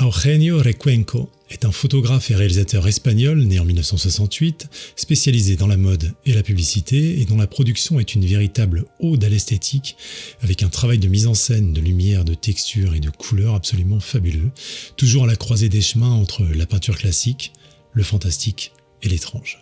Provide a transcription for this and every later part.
Eugenio Recuenco est un photographe et réalisateur espagnol né en 1968, spécialisé dans la mode et la publicité et dont la production est une véritable ode à l'esthétique avec un travail de mise en scène, de lumière, de texture et de couleurs absolument fabuleux, toujours à la croisée des chemins entre la peinture classique, le fantastique et l'étrange.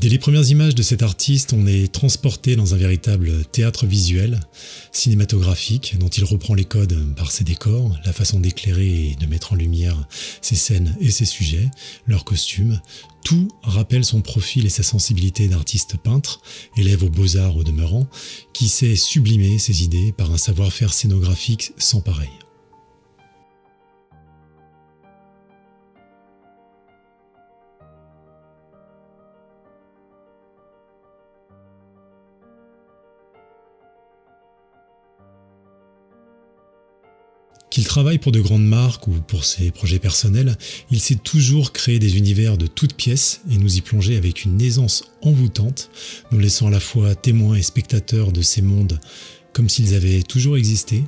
Dès les premières images de cet artiste, on est transporté dans un véritable théâtre visuel, cinématographique, dont il reprend les codes par ses décors, la façon d'éclairer et de mettre en lumière ses scènes et ses sujets, leurs costumes. Tout rappelle son profil et sa sensibilité d'artiste peintre, élève aux beaux-arts au demeurant, qui sait sublimer ses idées par un savoir-faire scénographique sans pareil. Qu'il travaille pour de grandes marques ou pour ses projets personnels, il sait toujours créer des univers de toutes pièces et nous y plonger avec une aisance envoûtante, nous laissant à la fois témoins et spectateurs de ces mondes comme s'ils avaient toujours existé,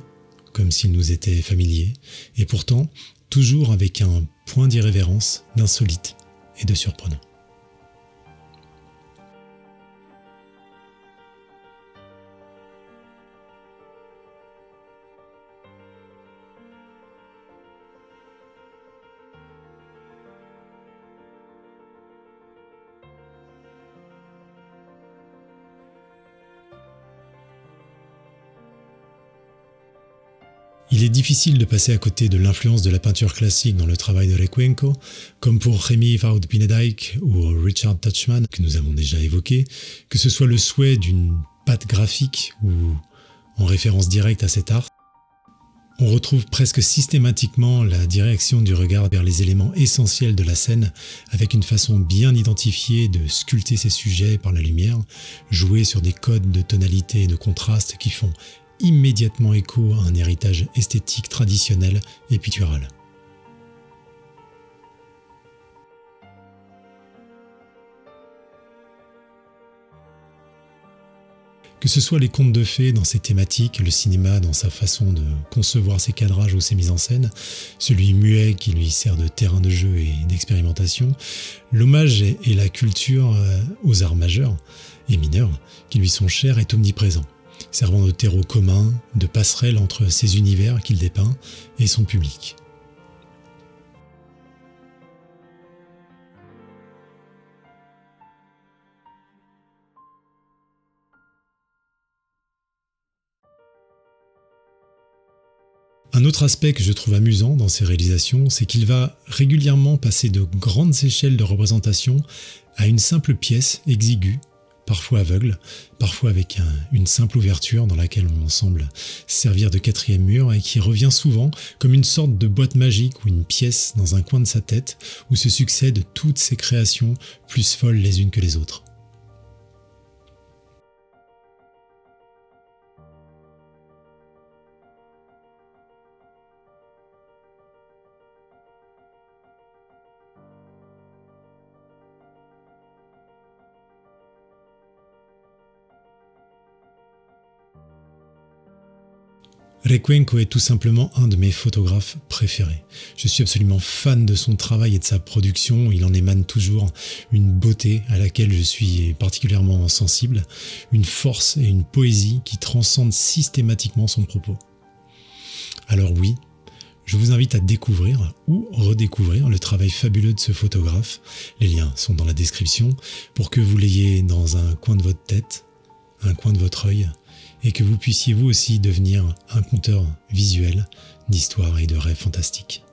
comme s'ils nous étaient familiers, et pourtant toujours avec un point d'irrévérence, d'insolite et de surprenant. Il est difficile de passer à côté de l'influence de la peinture classique dans le travail de Recuenco, comme pour Remy Van Benedijk ou Richard Touchman, que nous avons déjà évoqué, que ce soit le souhait d'une patte graphique ou en référence directe à cet art. On retrouve presque systématiquement la direction du regard vers les éléments essentiels de la scène, avec une façon bien identifiée de sculpter ses sujets par la lumière, jouer sur des codes de tonalité et de contraste qui font immédiatement écho à un héritage esthétique traditionnel et pictural. Que ce soit les contes de fées dans ses thématiques, le cinéma dans sa façon de concevoir ses cadrages ou ses mises en scène, celui muet qui lui sert de terrain de jeu et d'expérimentation, l'hommage et la culture aux arts majeurs et mineurs qui lui sont chers est omniprésent, servant de terreau commun, de passerelle entre ces univers qu'il dépeint et son public. Un autre aspect que je trouve amusant dans ses réalisations, c'est qu'il va régulièrement passer de grandes échelles de représentation à une simple pièce exiguë, parfois aveugle, parfois avec une simple ouverture dans laquelle on semble servir de quatrième mur et qui revient souvent comme une sorte de boîte magique ou une pièce dans un coin de sa tête où se succèdent toutes ces créations plus folles les unes que les autres. Recuenco est tout simplement un de mes photographes préférés. Je suis absolument fan de son travail et de sa production. Il en émane toujours une beauté à laquelle je suis particulièrement sensible, une force et une poésie qui transcendent systématiquement son propos. Alors oui, je vous invite à découvrir ou redécouvrir le travail fabuleux de ce photographe. Les liens sont dans la description pour que vous l'ayez dans un coin de votre tête, un coin de votre œil, et que vous puissiez vous aussi devenir un conteur visuel d'histoires et de rêves fantastiques.